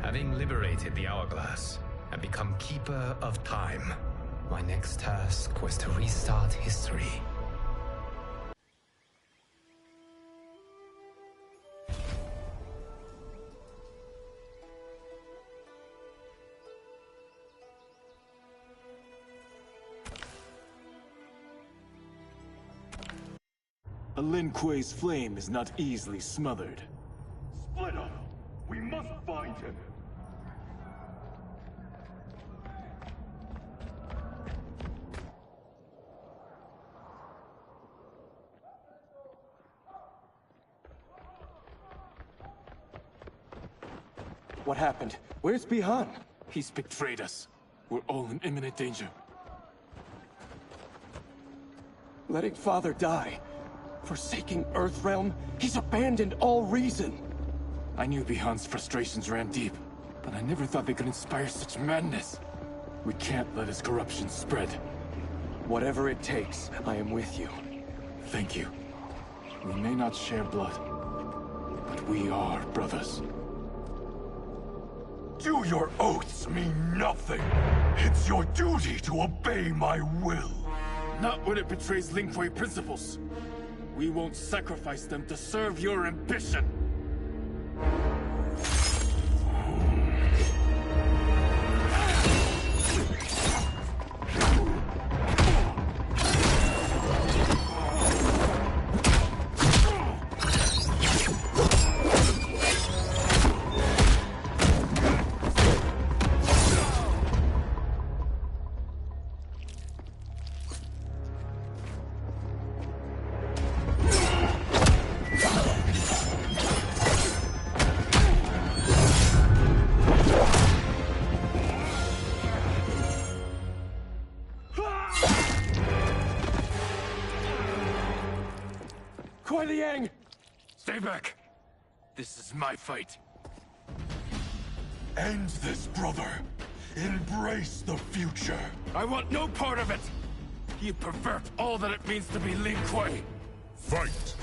Having liberated the hourglass and become Keeper of Time, my next task was to restart history. A Lin Kuei's flame is not easily smothered. Split up! We must find him! What happened? Where's Bihan? He's betrayed us. We're all in imminent danger. Letting Father die. Forsaking Earthrealm, he's abandoned all reason. I knew Bihan's frustrations ran deep, but I never thought they could inspire such madness. We can't let his corruption spread. Whatever it takes, I am with you. Thank you. We may not share blood, but we are brothers. Do your oaths mean nothing? It's your duty to obey my will. Not when it betrays Lin Kuei principles. We won't sacrifice them to serve your ambition. Stay back! This is my fight. End this, brother. Embrace the future. I want no part of it! You pervert all that it means to be Lin Kuei. Fight!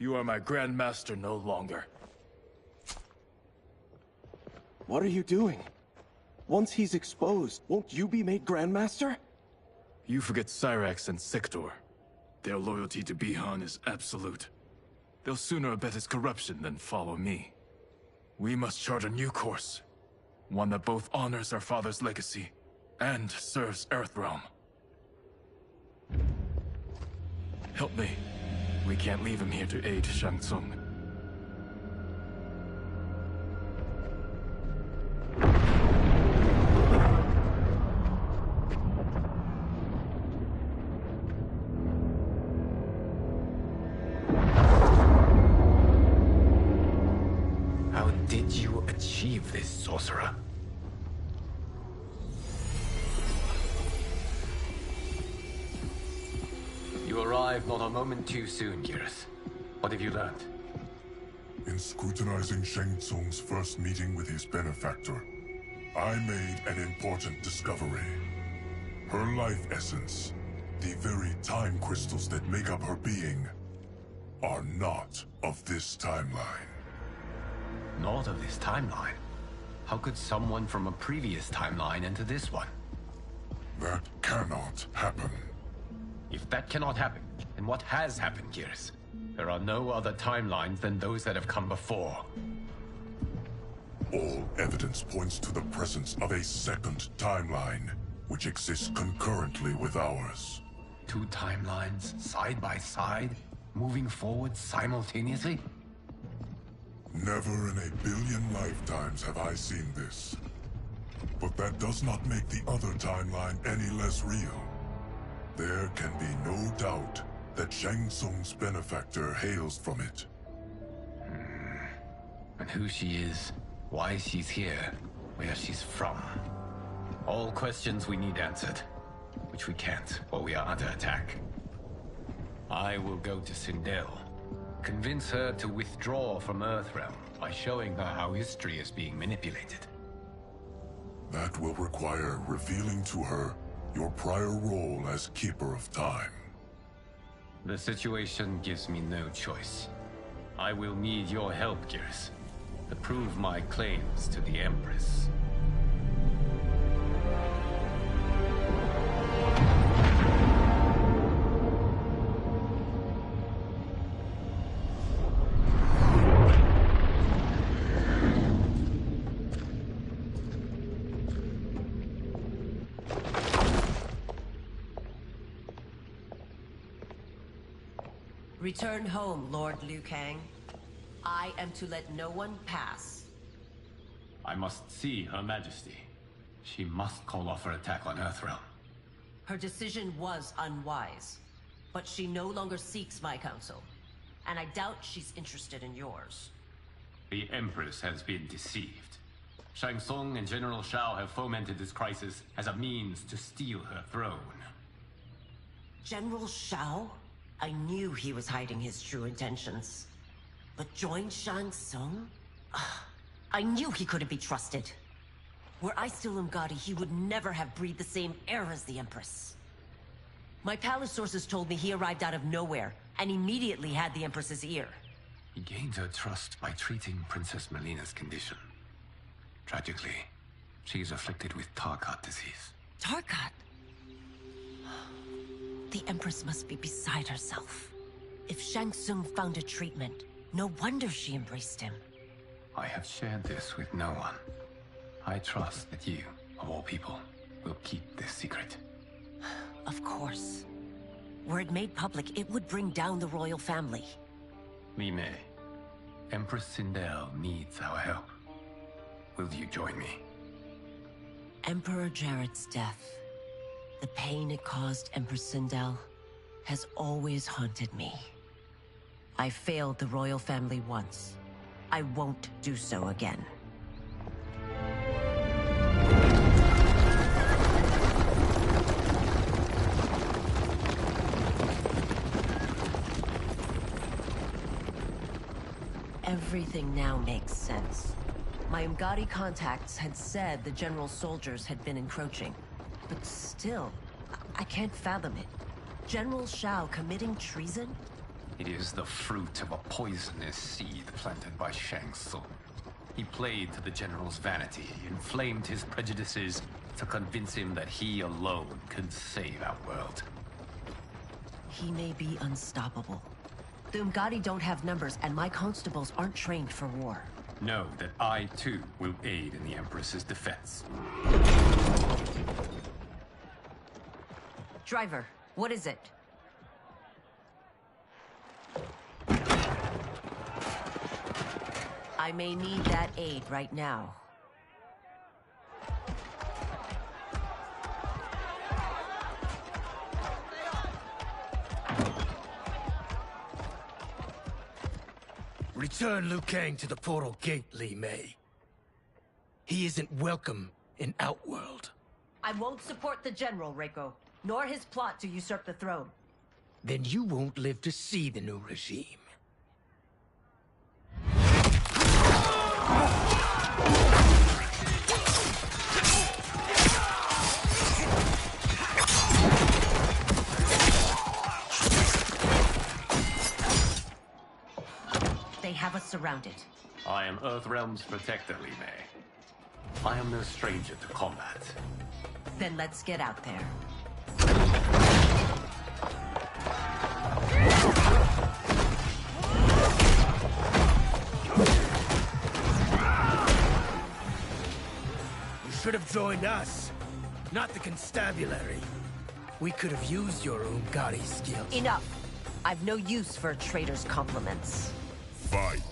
You are my Grand Master no longer. What are you doing? Once he's exposed, won't you be made Grandmaster? You forget Cyrax and Sector. Their loyalty to Bihan is absolute. They'll sooner abet his corruption than follow me. We must chart a new course. One that both honors our father's legacy and serves Earthrealm. Help me. We can't leave him here to aid Shang Tsung. How did you achieve this, sorcerer? You arrived not a moment too soon, Geras. What have you learned? In scrutinizing Shang Tsung's first meeting with his benefactor, I made an important discovery. Her life essence, the very time crystals that make up her being, are not of this timeline. Not of this timeline? How could someone from a previous timeline enter this one? That cannot happen. If that cannot happen, then what has happened, Geras? There are no other timelines than those that have come before. All evidence points to the presence of a second timeline, which exists concurrently with ours. Two timelines, side by side, moving forward simultaneously? Never in a billion lifetimes have I seen this. But that does not make the other timeline any less real. There can be no doubt that Shang Tsung's benefactor hails from it. And who she is, why she's here, where she's from. All questions we need answered, which we can't while we are under attack. I will go to Sindel, convince her to withdraw from Earthrealm by showing her how history is being manipulated. That will require revealing to her your prior role as Keeper of Time. The situation gives me no choice. I will need your help, Geras, to prove my claims to the Empress. Return home, Lord Liu Kang. I am to let no one pass. I must see Her Majesty. She must call off her attack on Earthrealm. Her decision was unwise, but she no longer seeks my counsel, and I doubt she's interested in yours. The Empress has been deceived. Shang Tsung and General Shao have fomented this crisis as a means to steal her throne. General Shao? I knew he was hiding his true intentions. But join Shang Tsung? I knew he couldn't be trusted. Were I still Umgadi, he would never have breathed the same air as the Empress. My palace sources told me he arrived out of nowhere, and immediately had the Empress's ear. He gained her trust by treating Princess Melina's condition. Tragically, she is afflicted with Tarkat disease. Tarkat? The Empress must be beside herself. If Shang Tsung found a treatment, no wonder she embraced him. I have shared this with no one. I trust that you, of all people, will keep this secret. Of course. Were it made public, it would bring down the royal family. Li Mei, Empress Sindel needs our help. Will you join me? Emperor Jarrett's death, the pain it caused Empress Sindel, has always haunted me. I failed the royal family once. I won't do so again. Everything now makes sense. My Umgadi contacts had said the general soldiers had been encroaching. But still, I can't fathom it. General Shao committing treason? It is the fruit of a poisonous seed planted by Shang Tsung. He played to the General's vanity, inflamed his prejudices to convince him that he alone could save our world. He may be unstoppable. The Umgadi don't have numbers, and my constables aren't trained for war. Know that I, too, will aid in the Empress's defense. Driver, what is it? I may need that aid right now. Return Liu Kang to the portal gate, Li Mei. He isn't welcome in Outworld. I won't support the General, Reiko, nor his plot to usurp the throne. Then you won't live to see the new regime. They have us surrounded. I am Earthrealm's protector, Li Mei. I am no stranger to combat. Then let's get out there. You should have joined us, not the constabulary. We could have used your Umgadi skills. Enough! I've no use for a traitor's compliments. Fight.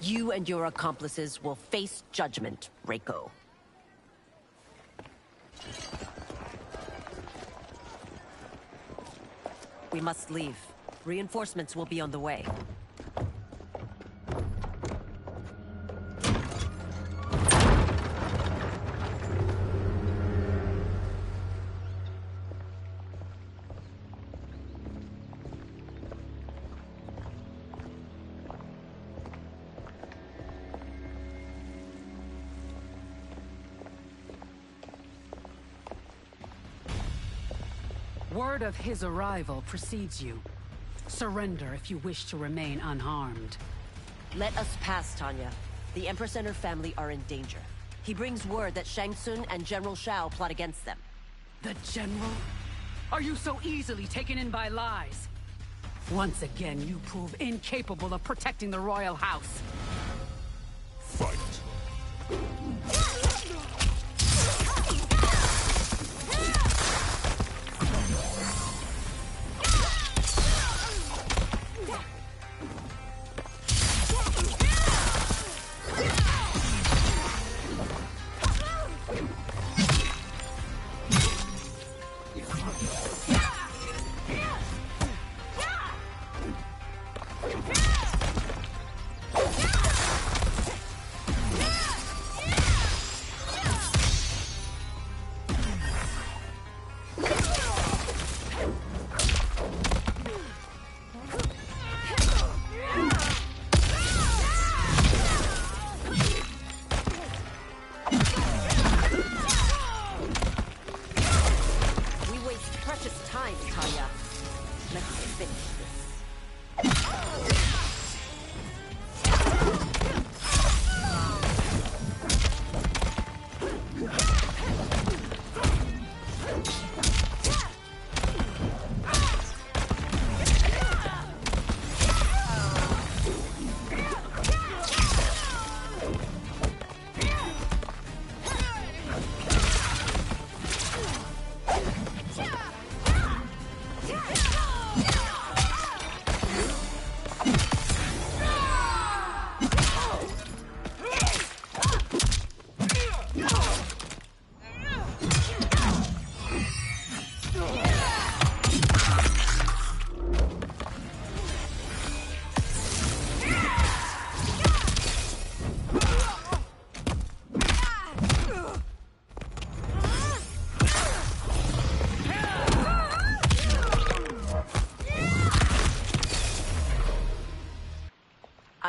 You and your accomplices will face judgment, Reiko. We must leave. Reinforcements will be on the way. Word of his arrival precedes you. Surrender if you wish to remain unharmed. Let us pass, Tanya. The Empress and her family are in danger. He brings word that Shang Tsung and General Shao plot against them. The General? Are you so easily taken in by lies? Once again, you prove incapable of protecting the royal house. Fight.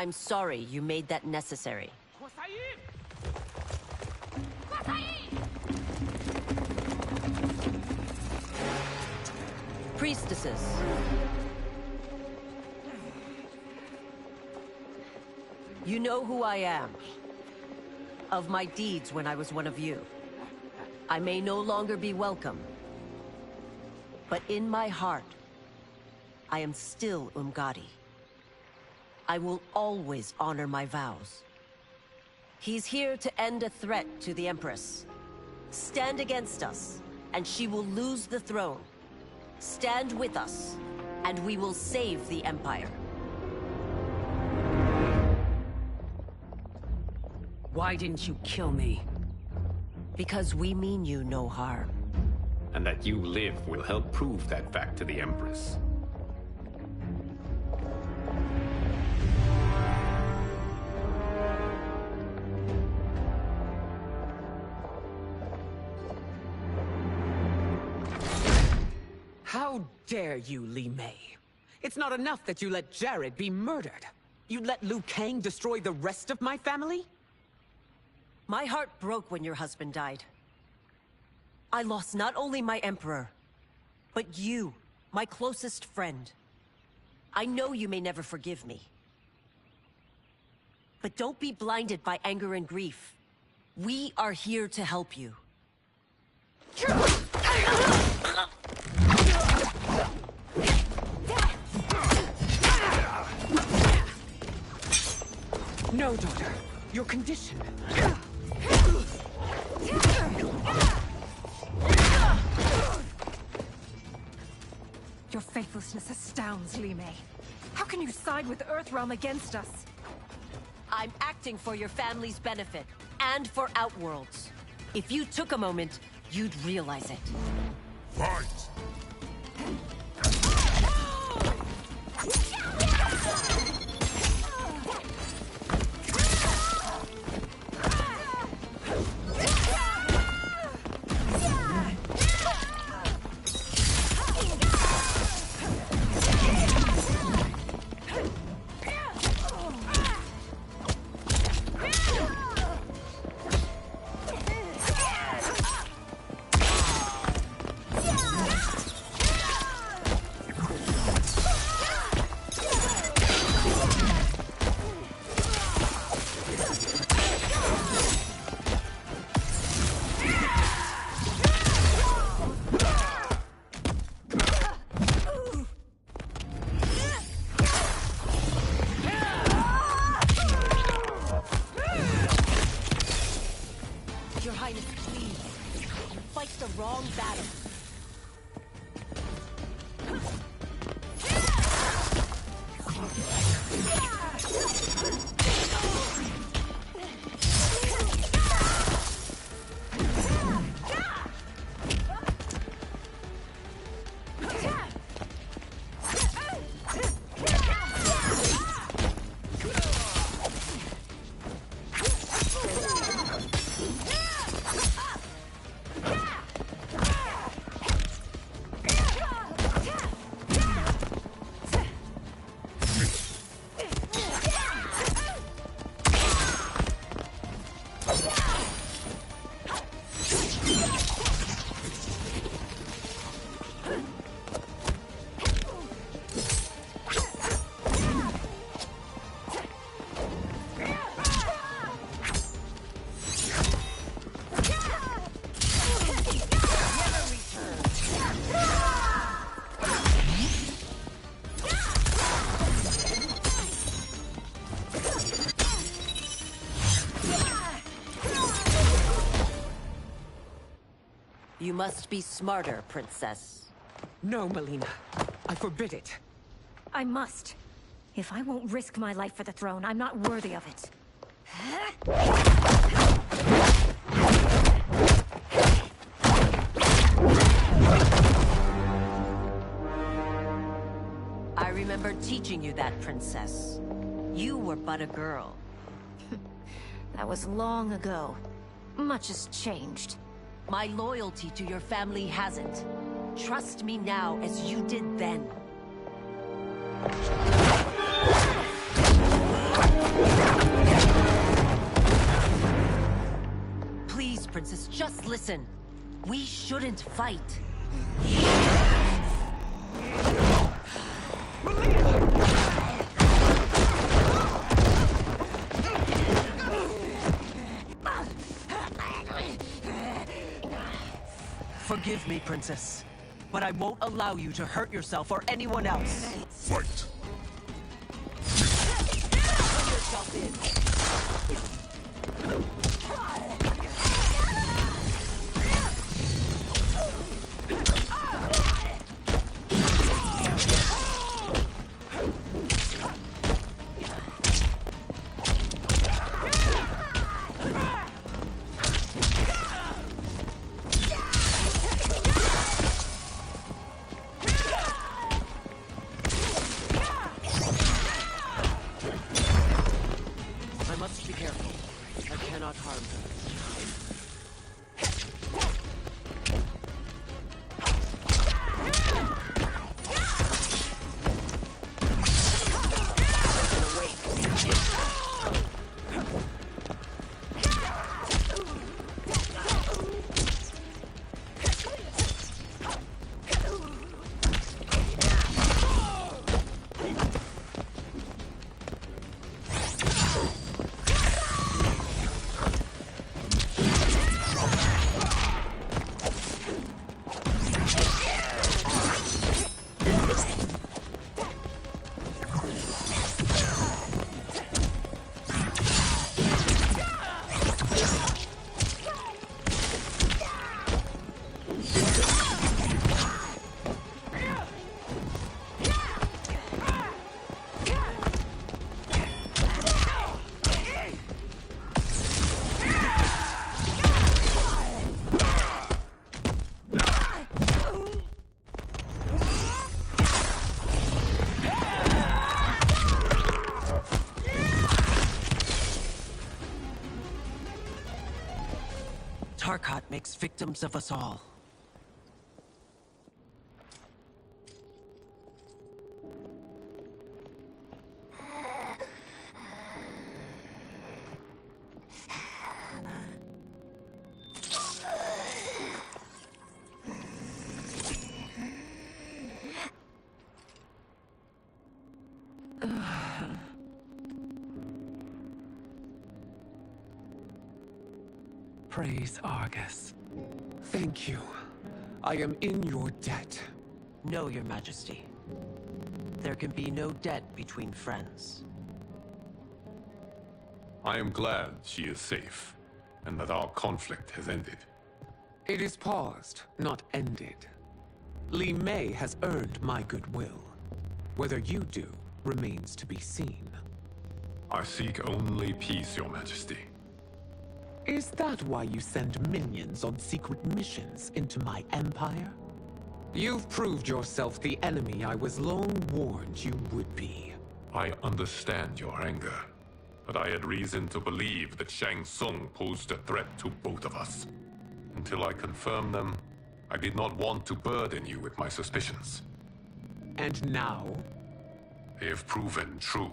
I'm sorry you made that necessary. Priestesses. You know who I am. Of my deeds when I was one of you. I may no longer be welcome. But in my heart, I am still Umgadi. I will always honor my vows. He's here to end a threat to the Empress. Stand against us, and she will lose the throne. Stand with us, and we will save the Empire. Why didn't you kill me? Because we mean you no harm. And that you live will help prove that fact to the Empress. How dare you, Li Mei? It's not enough that you let Jared be murdered. You'd let Liu Kang destroy the rest of my family? My heart broke when your husband died. I lost not only my emperor, but you, my closest friend. I know you may never forgive me. But don't be blinded by anger and grief. We are here to help you. No, daughter. Your condition. Your faithlessness astounds, Li Mei. How can you side with Earthrealm against us? I'm acting for your family's benefit, and for Outworlds. If you took a moment, you'd realize it. Fight! Highness, please. You fight the wrong battle. You must be smarter, Princess. No, Melina. I forbid it. I must. If I won't risk my life for the throne, I'm not worthy of it. I remember teaching you that, Princess. You were but a girl. That was long ago. Much has changed. My loyalty to your family hasn't. Trust me now as you did then. Please, Princess, just listen. We shouldn't fight. Forgive me, Princess, but I won't allow you to hurt yourself or anyone else. Fight! Put yourself in. I must be careful. I cannot harm her. Tarkat makes victims of us all. Praise Argus. Thank you. I am in your debt. No, Your Majesty. There can be no debt between friends. I am glad she is safe. and that our conflict has ended. It is paused, not ended. Li Mei has earned my goodwill. Whether you do remains to be seen. I seek only peace, Your Majesty. Is that why you send minions on secret missions into my empire? You've proved yourself the enemy I was long warned you would be. I understand your anger, but I had reason to believe that Shang Tsung posed a threat to both of us. Until I confirmed them, I did not want to burden you with my suspicions. And now? They have proven true.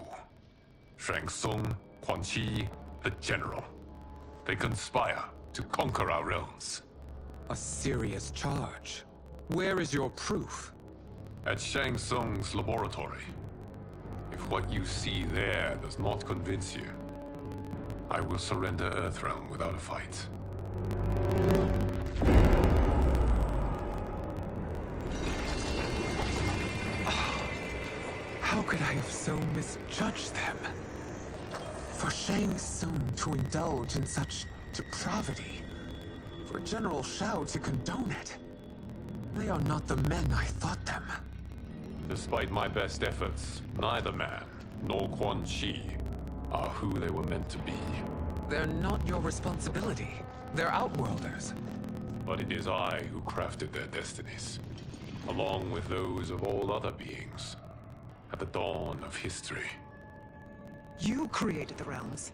Shang Tsung, Quan Chi, the General. They conspire to conquer our realms. A serious charge. Where is your proof? At Shang Tsung's laboratory. If what you see there does not convince you, I will surrender Earthrealm without a fight. How could I have so misjudged them? For Shang Tsung to indulge in such depravity, for General Shao to condone it, they are not the men I thought them. Despite my best efforts, neither man nor Quan Chi are who they were meant to be. They're not your responsibility. They're Outworlders. But it is I who crafted their destinies, along with those of all other beings, at the dawn of history. You created the realms.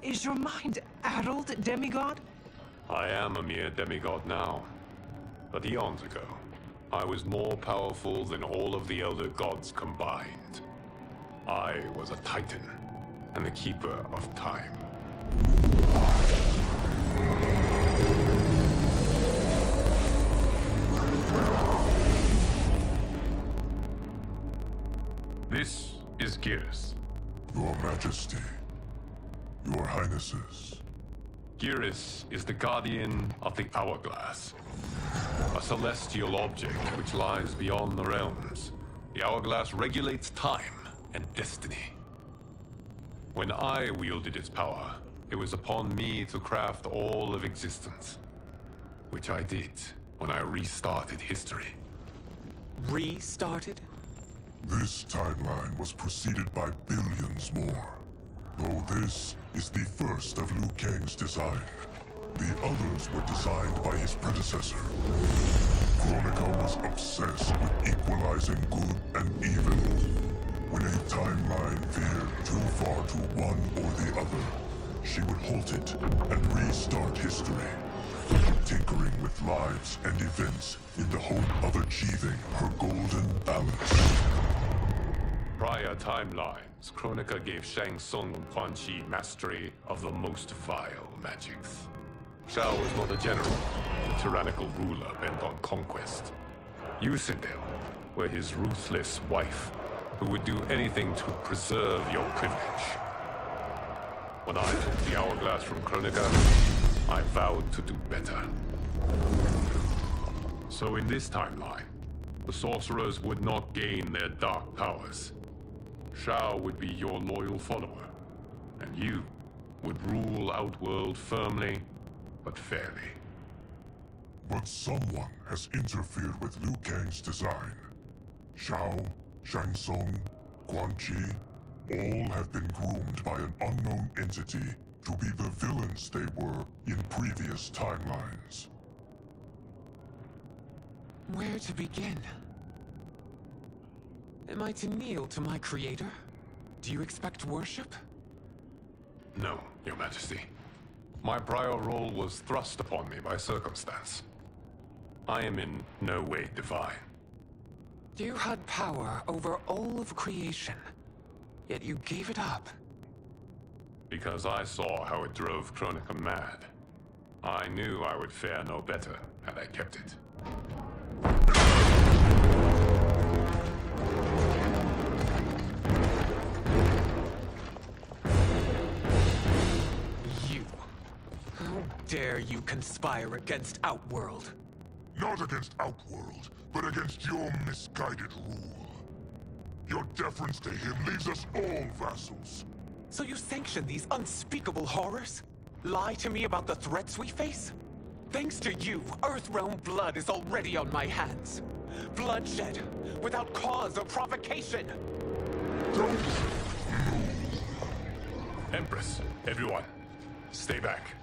Is your mind addled, demigod? I am a mere demigod now. But eons ago, I was more powerful than all of the Elder Gods combined. I was a Titan, and the Keeper of Time. This is Geras. Your Majesty. Your Highnesses. Geras is the guardian of the Hourglass. A celestial object which lies beyond the realms. The Hourglass regulates time and destiny. When I wielded its power, it was upon me to craft all of existence. Which I did when I restarted history. Restarted? This timeline was preceded by billions more. Though this is the first of Liu Kang's design. The others were designed by his predecessor. Kronika was obsessed with equalizing good and evil. When a timeline veered too far to one or the other, she would halt it and restart history, tinkering with lives and events in the hope of achieving her golden balance. Prior timelines, Kronika gave Shang Tsung and Quan Chi mastery of the most vile magics. Shao was not a general, a tyrannical ruler bent on conquest. You, Sindel, were his ruthless wife, who would do anything to preserve your privilege. When I took the Hourglass from Kronika, I vowed to do better. So in this timeline, the sorcerers would not gain their dark powers. Shao would be your loyal follower, and you would rule Outworld firmly, but fairly. But someone has interfered with Liu Kang's design. Shao, Shang Tsung, Quan Chi, all have been groomed by an unknown entity to be the villains they were in previous timelines. Where to begin? Am I to kneel to my creator? Do you expect worship? No, Your Majesty. My prior role was thrust upon me by circumstance. I am in no way divine. You had power over all of creation, yet you gave it up. Because I saw how it drove Kronika mad. I knew I would fare no better had I kept it. How dare you conspire against Outworld? Not against Outworld, but against your misguided rule. Your deference to him leaves us all vassals. So you sanction these unspeakable horrors? Lie to me about the threats we face? Thanks to you, Earthrealm blood is already on my hands. Bloodshed, without cause or provocation. Empress, everyone, stay back.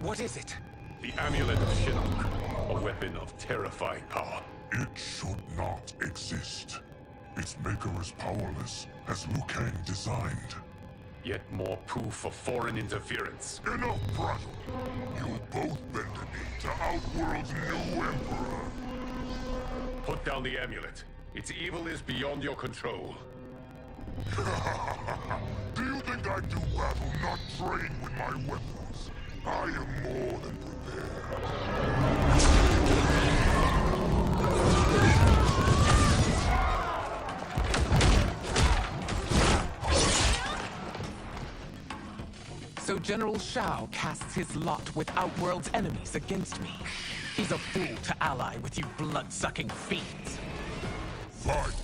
What is it? The Amulet of Shinnok, a weapon of terrifying power. It should not exist. Its maker is powerless, as Liu Kang designed. Yet more proof of foreign interference. Enough prattle! You both bend the knee to Outworld's new emperor. Put down the amulet. Its evil is beyond your control. Do you think I do battle not trained with my weapons? I am more than prepared. So General Shao casts his lot with Outworld's enemies against me. He's a fool to ally with you blood-sucking fiends. Fight!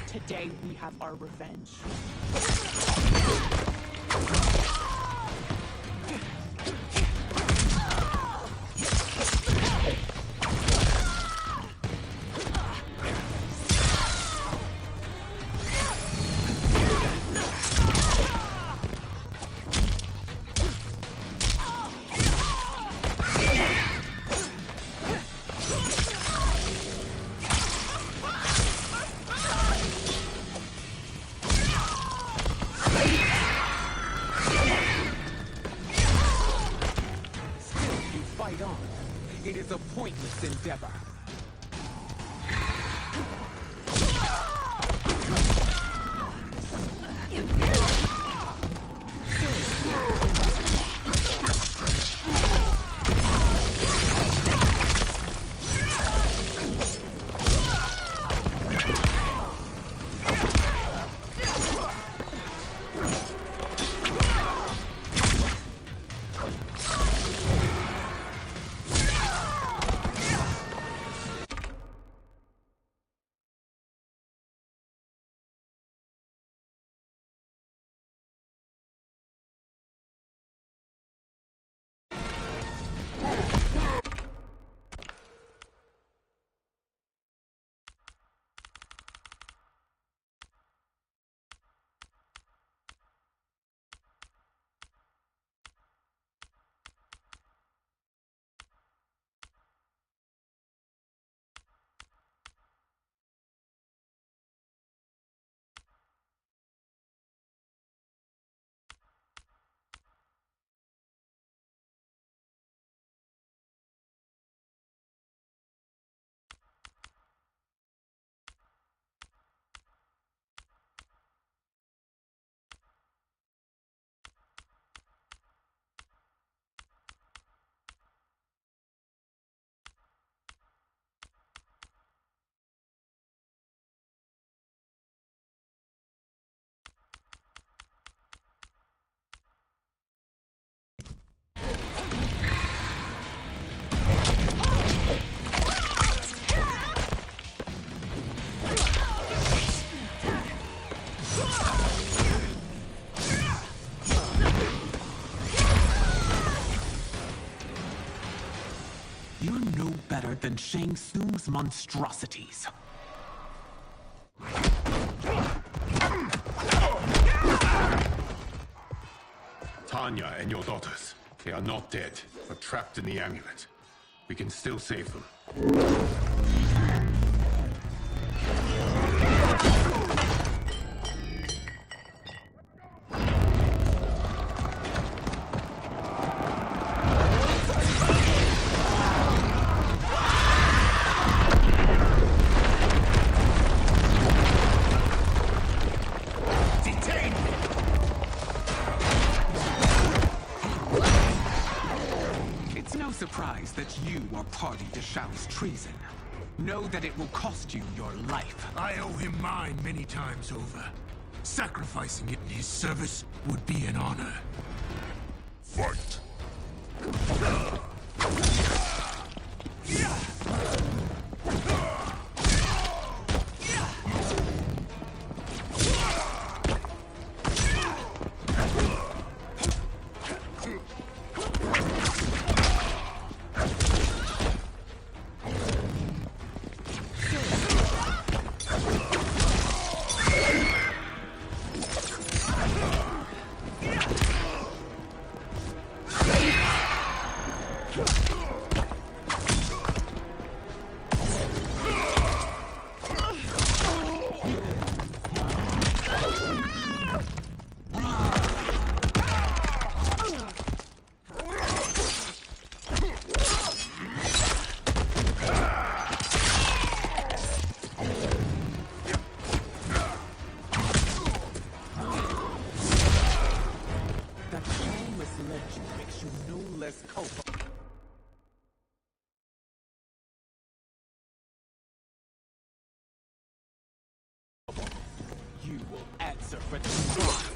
Today we have our revenge. It is a pointless endeavor. You're no better than Shang Tsung's monstrosities. Anya and your daughters. They are not dead, but trapped in the amulet. We can still save them. Surprise that you are party to Shao's treason. Know that it will cost you your life. I owe him mine many times over. Sacrificing it in his service would be an honor. Fight! You will answer for this crime.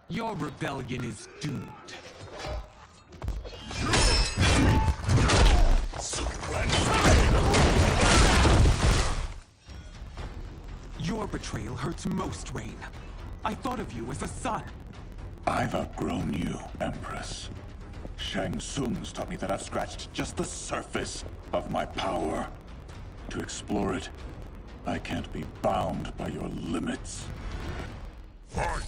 Your rebellion is doomed. Your betrayal hurts most, Rain. I thought of you as a son. I've outgrown you, Empress. Shang Tsung's taught me that I've scratched just the surface of my power. To explore it, I can't be bound by your limits. Fight!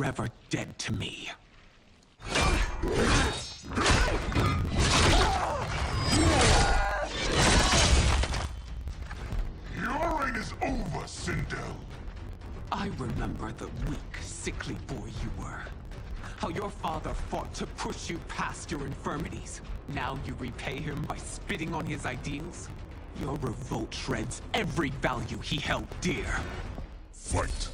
forever dead to me. Your reign is over, Sindel. I remember the weak, sickly boy you were. How your father fought to push you past your infirmities. Now you repay him by spitting on his ideals? Your revolt shreds every value he held dear. Fight.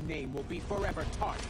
Name will be forever tarnished.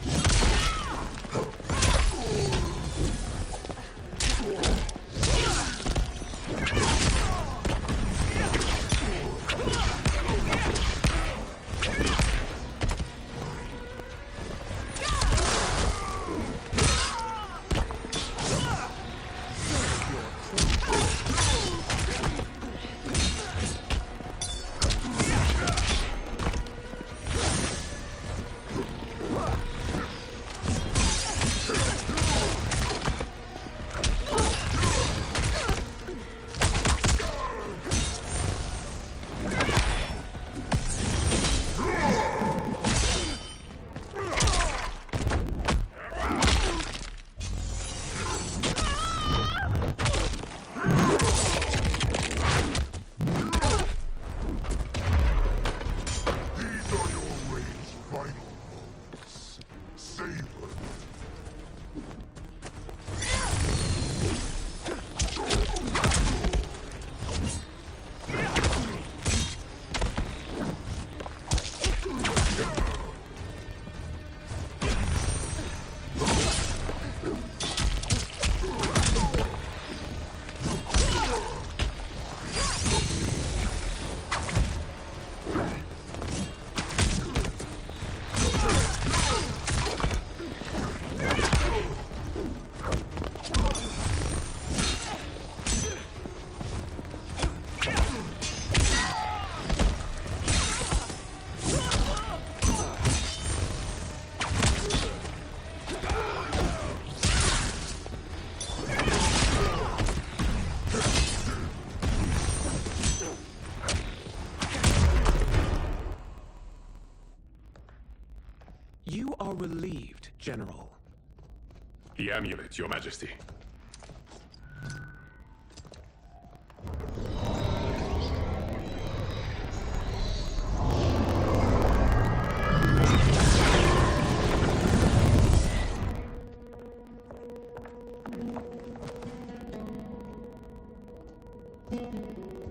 You are relieved, General. The amulet, Your Majesty.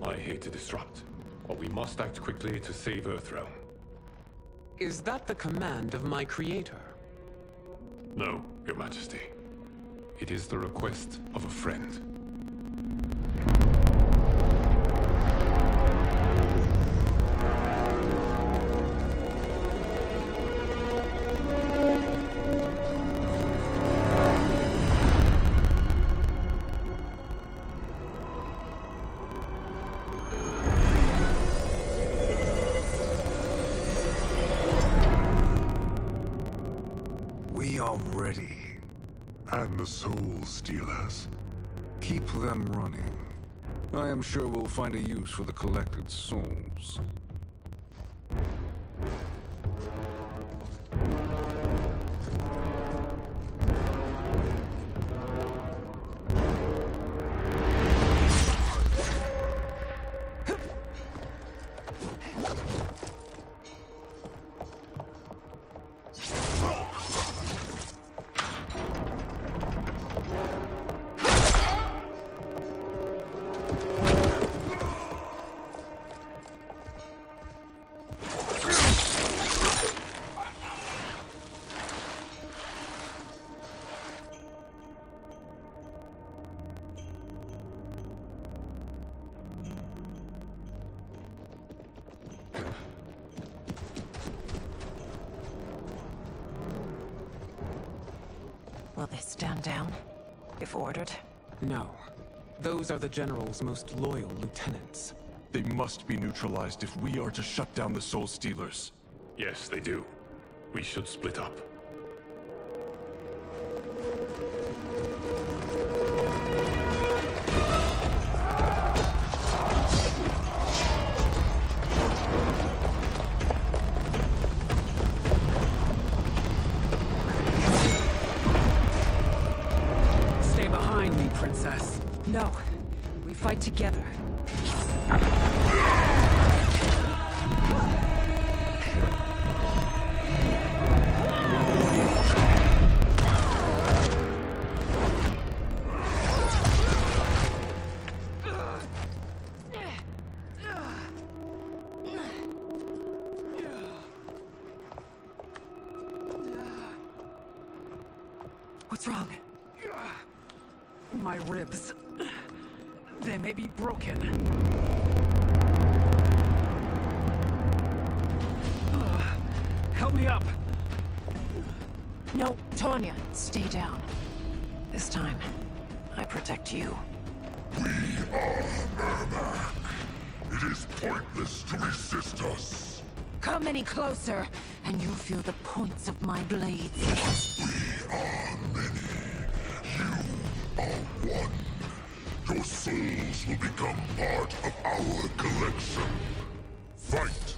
I hate to disrupt, but we must act quickly to save Earthrealm. Is that the command of my creator? No, Your Majesty. It is the request of a friend. We are ready. And the Soul Stealers. Keep them running. I am sure we'll find a use for the collected souls. they stand down? If ordered? No. Those are the General's most loyal lieutenants. They must be neutralized if we are to shut down the Soul Stealers. Yes, they do. We should split up. Stay behind me, Princess. No. We fight together. What's wrong? My ribs. They may be broken. Help me up! No, Tanya, stay down. This time, I protect you. We are Ermac. It is pointless to resist us. Come any closer, and you'll feel the points of my blades. We are many. You are one. Your souls will become part of our collection. Fight!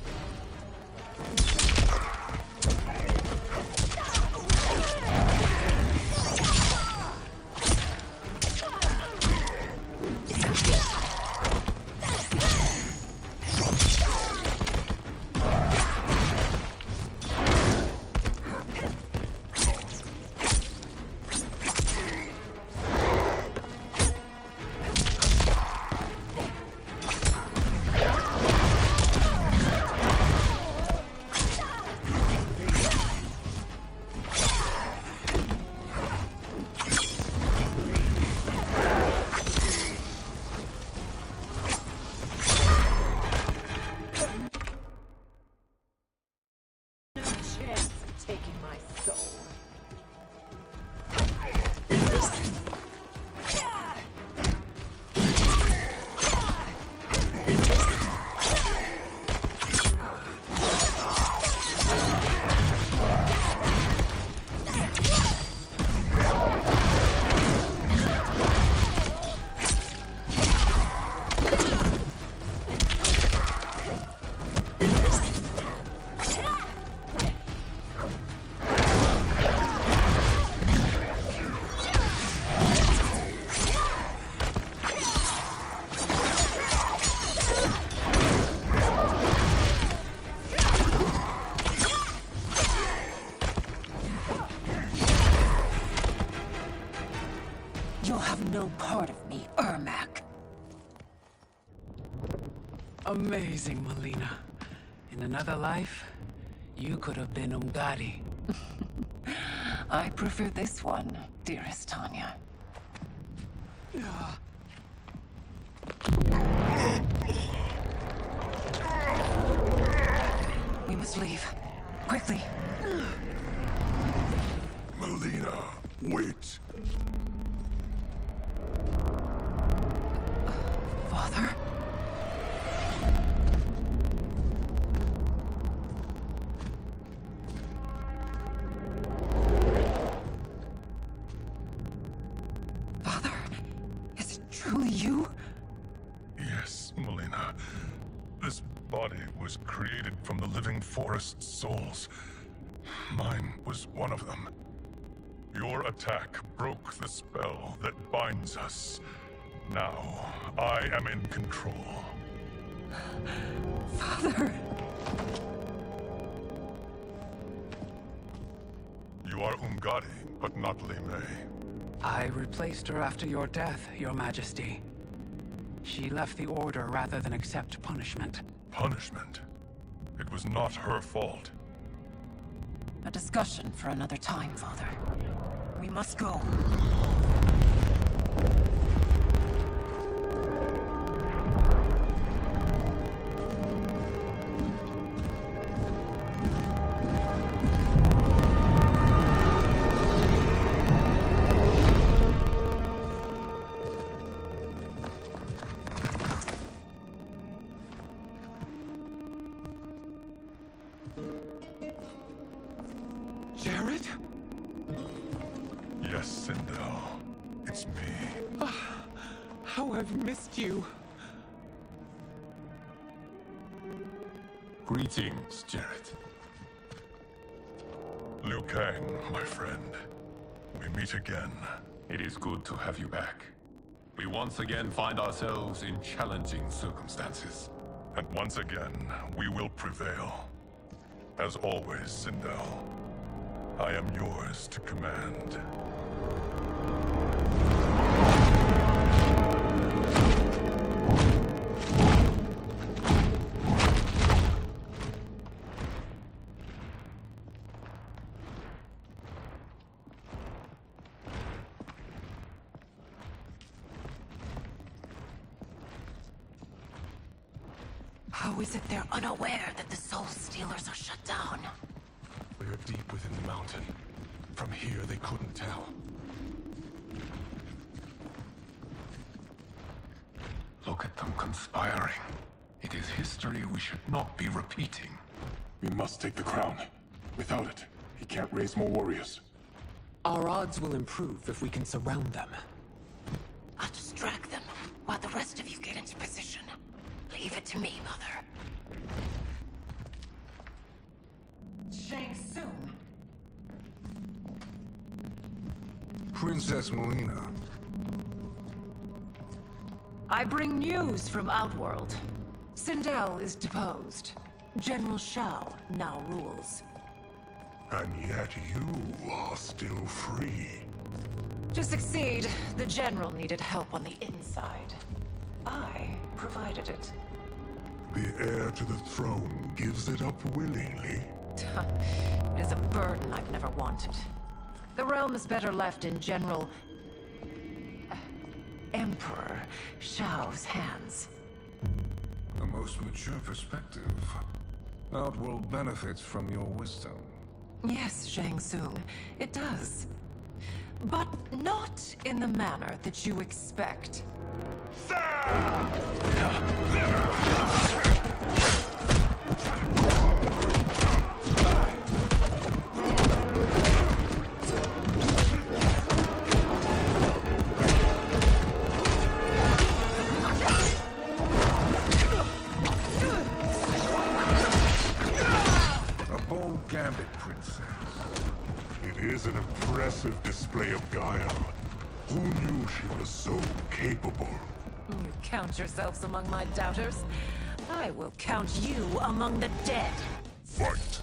Taking my soul. You'll have no part of me, Ermac. Amazing, Melina. In another life, you could have been Umgadi. I prefer this one, dearest Tanya. We must leave. Quickly. Melina, wait. Father? Father? Is it truly you? Yes, Melina. This body was created from the living forest's souls. Mine was one of them. Your attack broke the spell that binds us. Now, I am in control. Father! You are Umgadi, but not Li Mei. I replaced her after your death, Your Majesty. She left the Order rather than accept punishment. Punishment? It was not her fault. A discussion for another time, Father. We must go. it. Yes, Sindel. It's me. How I've missed you. Greetings, Jarrett. Liu Kang, my friend. We meet again. It is good to have you back. We once again find ourselves in challenging circumstances. And once again, we will prevail. As always, Sindel, I am yours to command. How is it they're unaware that the Soul Stealers are shut down? We are deep within the mountain. From here, they couldn't tell. Look at them conspiring. It is history we should not be repeating. We must take the crown. Without it, he can't raise more warriors. Our odds will improve if we can surround them. I'll distract them while the rest of you get into position. Leave it to me, Mother. Shang Tsung. Princess Melina. I bring news from Outworld. Sindel is deposed. General Shao now rules. And yet you are still free. To succeed, the General needed help on the inside. I provided it. The heir to the throne gives it up willingly. It is a burden I've never wanted. The realm is better left in General... Emperor Shao's hands. A most mature perspective. Outworld benefits from your wisdom. Yes, Shang Tsung, it does. But not in the manner that you expect. Gambit, Princess. It is an impressive display of guile. Who knew she was so capable? You count yourselves among my doubters. I will count you among the dead. Fight!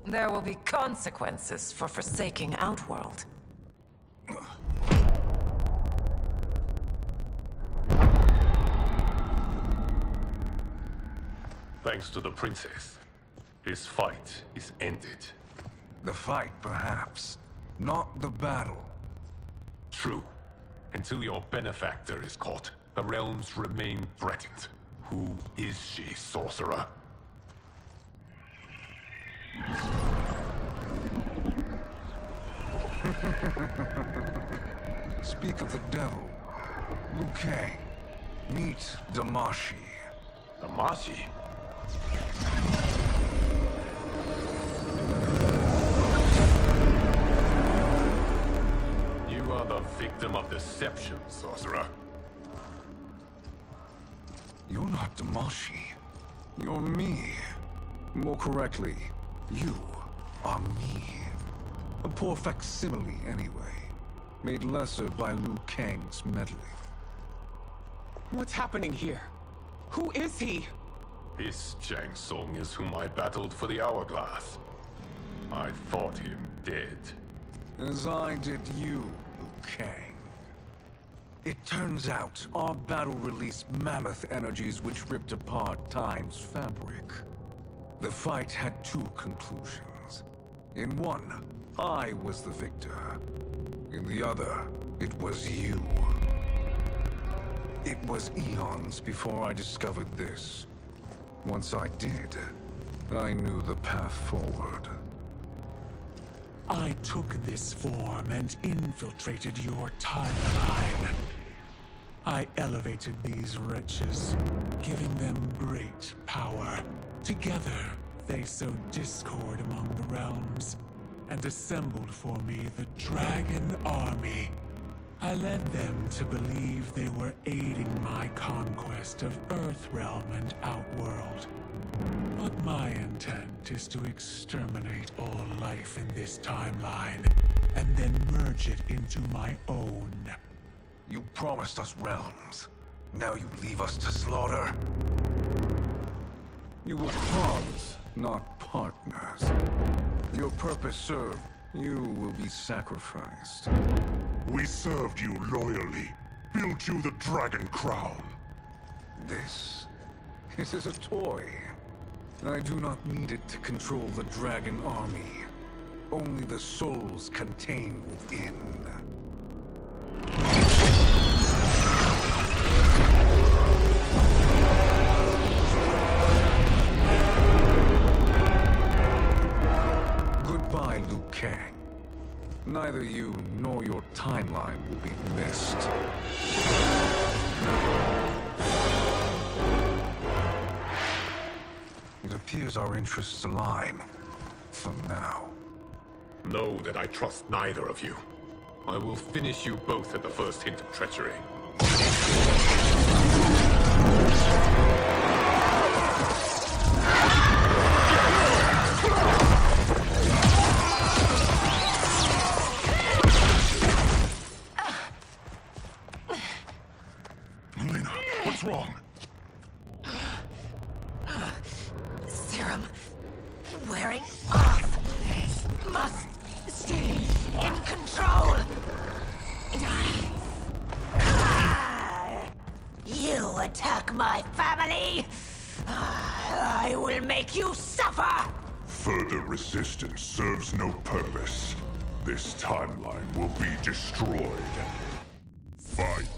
There will be consequences for forsaking Outworld. Thanks to the princess, this fight is ended. The fight, perhaps. Not the battle. True. Until your benefactor is caught, the realms remain threatened. Who is she, sorcerer? Speak of the devil. Liu Kang. Meet Damashi. Damashi? Another victim of deception, sorcerer. You're not Damashi. You're me. More correctly, you are me. A poor facsimile, anyway. Made lesser by Liu Kang's meddling. What's happening here? Who is he? This Shang Tsung is whom I battled for the Hourglass. I thought him dead. As I did you, Liu Kang. It turns out our battle released mammoth energies which ripped apart time's fabric. The fight had two conclusions. In one, I was the victor. In the other, it was you. It was eons before I discovered this. Once I did, I knew the path forward. I took this form and infiltrated your timeline. I elevated these wretches, giving them great power. Together, they sowed discord among the realms, and assembled for me the Dragon Army. I led them to believe they were aiding my conquest of Earthrealm and Outworld. But my intent is to exterminate all life in this timeline, and then merge it into my own. You promised us realms. Now you leave us to slaughter. You were pawns, not partners. Your purpose served. You will be sacrificed. We served you loyally, built you the Dragon Crown. This is a toy. I do not need it to control the Dragon Army. Only the souls contained within. Goodbye, Liu Kang. Neither you nor your timeline will be missed. It appears our interests align. For now. Know that I trust neither of you. I will finish you both at the first hint of treachery. Lena, what's wrong? Serum wearing off. Must stay in control. You attack my family. I will make you suffer. Further resistance serves no purpose. This timeline will be destroyed. Fight.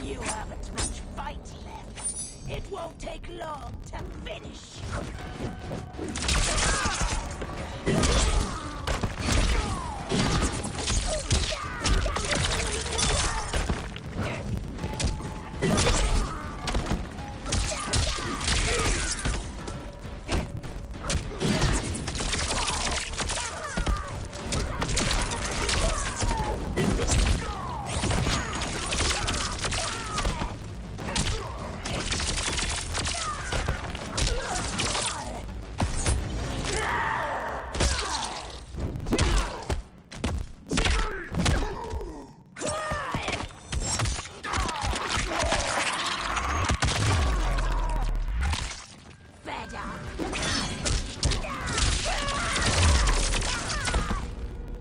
You haven't much fight left. It won't take long to finish.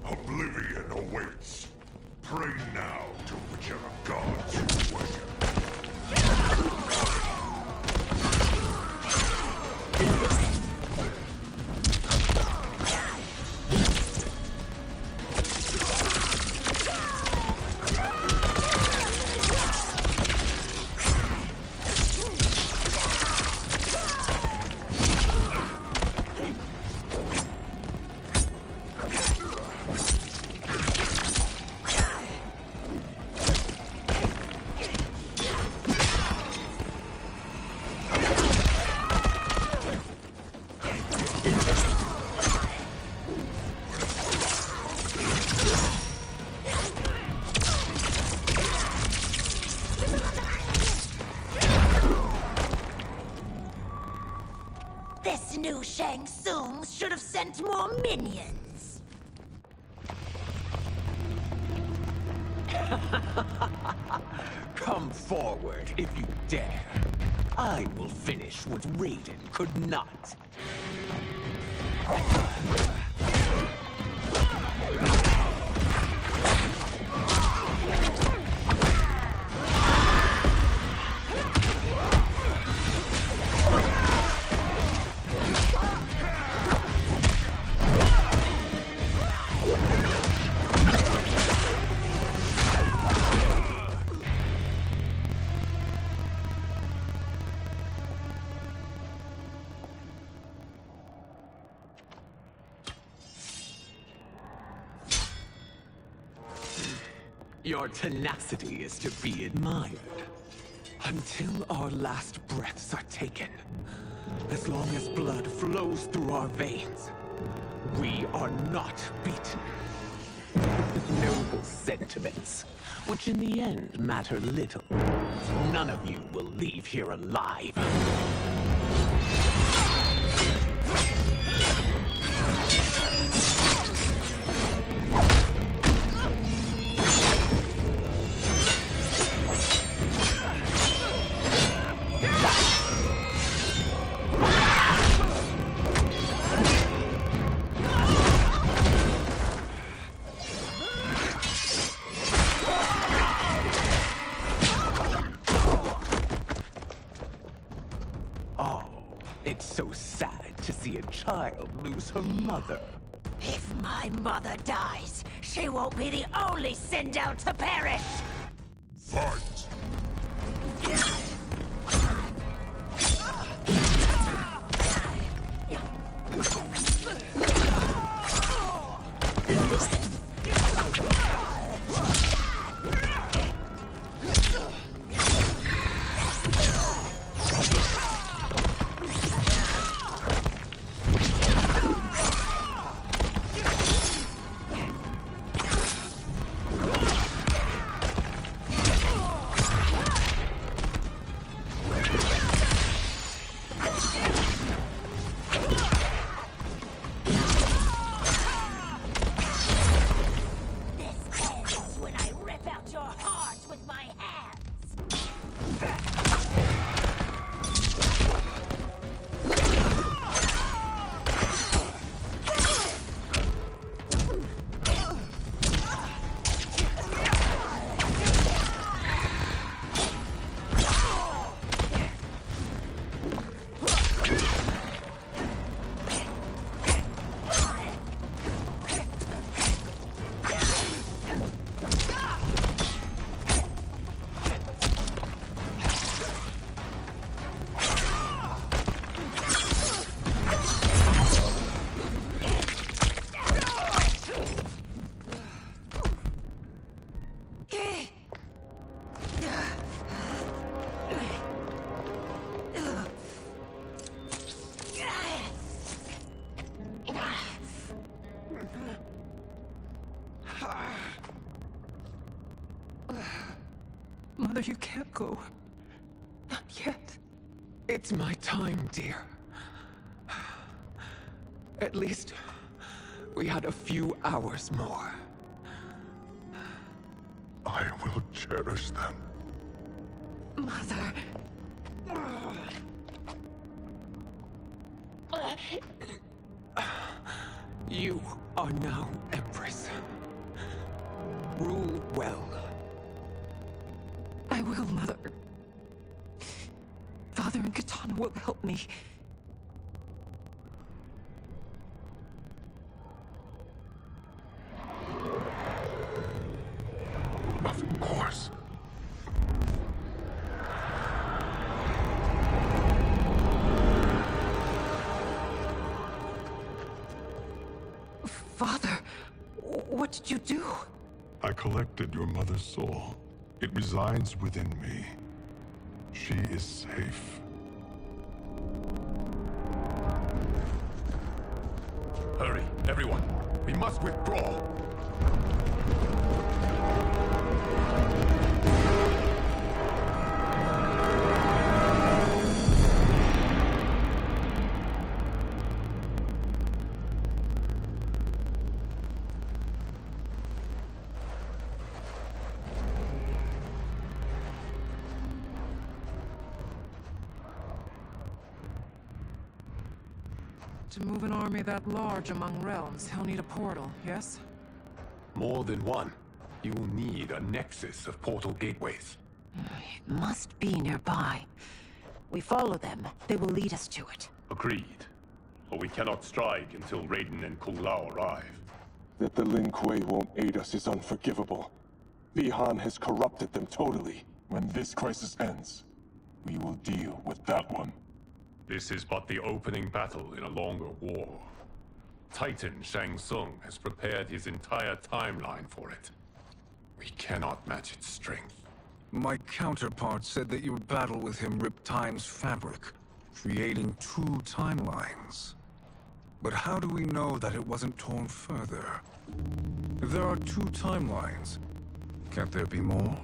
Oblivion awaits. Pray now to whichever gods you worship. This new Shang Tsung should have sent more minions. Come forward if you dare. I will finish what Raiden could not. Your tenacity is to be admired. Until our last breaths are taken. As long as blood flows through our veins, we are not beaten. Noble sentiments, which in the end matter little. None of you will leave here alive. It's so sad to see a child lose her mother. If my mother dies, she won't be the only Sindel to perish! Fight! Mother, you can't go. Not yet. It's my time, dear. At least, we had a few hours more. I will cherish them. Mother... You are now Empress. Rule well. I will, Mother. Father and Katana will help me. Of course. Father, what did you do? I collected your mother's soul. It resides within me. She is safe. Hurry, everyone. We must withdraw. To move an army that large among realms, he'll need a portal, yes? More than one. You will need a nexus of portal gateways. It must be nearby. We follow them, they will lead us to it. Agreed. But we cannot strike until Raiden and Kung Lao arrive. That the Lin Kuei won't aid us is unforgivable. Bi-Han has corrupted them totally. When this crisis ends, we will deal with that one. This is but the opening battle in a longer war. Titan Shang Tsung has prepared his entire timeline for it. We cannot match its strength. My counterpart said that your battle with him ripped time's fabric, creating 2 timelines. But how do we know that it wasn't torn further? If there are 2 timelines, can't there be more?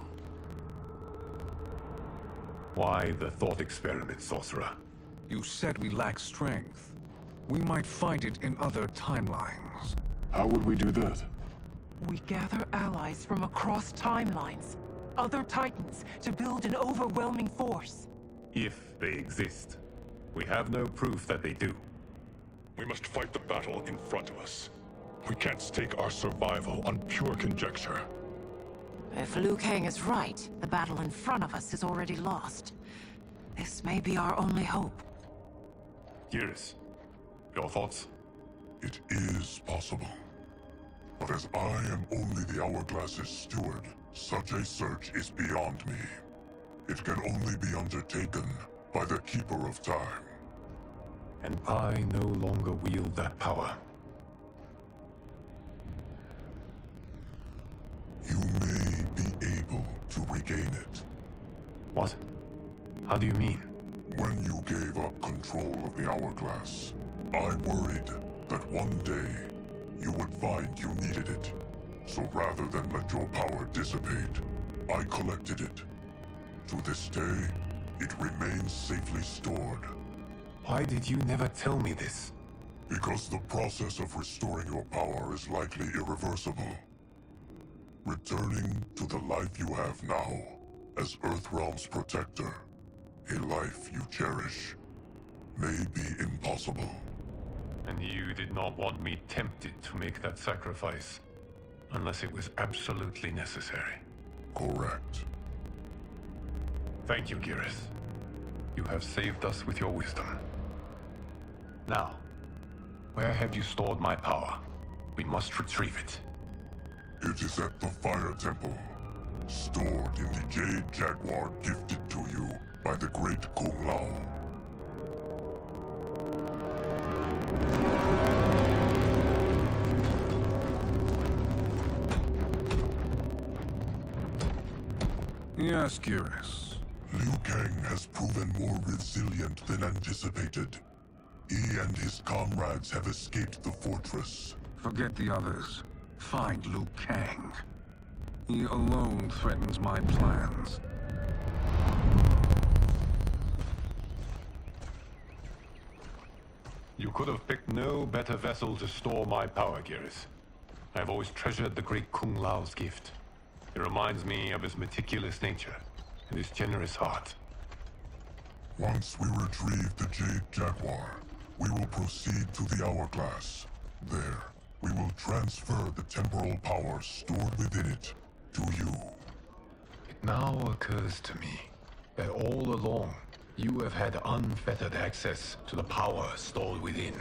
Why the thought experiment, Sorcerer? You said we lack strength. We might find it in other timelines. How would we do that? We gather allies from across timelines, other Titans, to build an overwhelming force. If they exist. We have no proof that they do. We must fight the battle in front of us. We can't stake our survival on pure conjecture. If Liu Kang is right, the battle in front of us is already lost. This may be our only hope. Geras, your thoughts? It is possible. But as I am only the Hourglass's steward, such a search is beyond me. It can only be undertaken by the Keeper of Time. And I no longer wield that power. You may be able to regain it. What? How do you mean? When you gave up control of the Hourglass, I worried that one day you would find you needed it. So rather than let your power dissipate, I collected it. To this day, it remains safely stored. Why did you never tell me this? Because the process of restoring your power is likely irreversible. Returning to the life you have now, as Earthrealm's protector, a life you cherish, may be impossible. And you did not want me tempted to make that sacrifice, unless it was absolutely necessary. Correct. Thank you, Geras. You have saved us with your wisdom. Now, where have you stored my power? We must retrieve it. It is at the Fire Temple, stored in the Jade Jaguar gifted to you by the great Kung Lao. Yes, Geras. Liu Kang has proven more resilient than anticipated. He and his comrades have escaped the fortress. Forget the others. Find Liu Kang. He alone threatens my plans. You could have picked no better vessel to store my power, Geras. I have always treasured the great Kung Lao's gift. It reminds me of his meticulous nature and his generous heart. Once we retrieve the Jade Jaguar, we will proceed to the Hourglass. There, we will transfer the temporal power stored within it to you. It now occurs to me that all along, you have had unfettered access to the power stored within.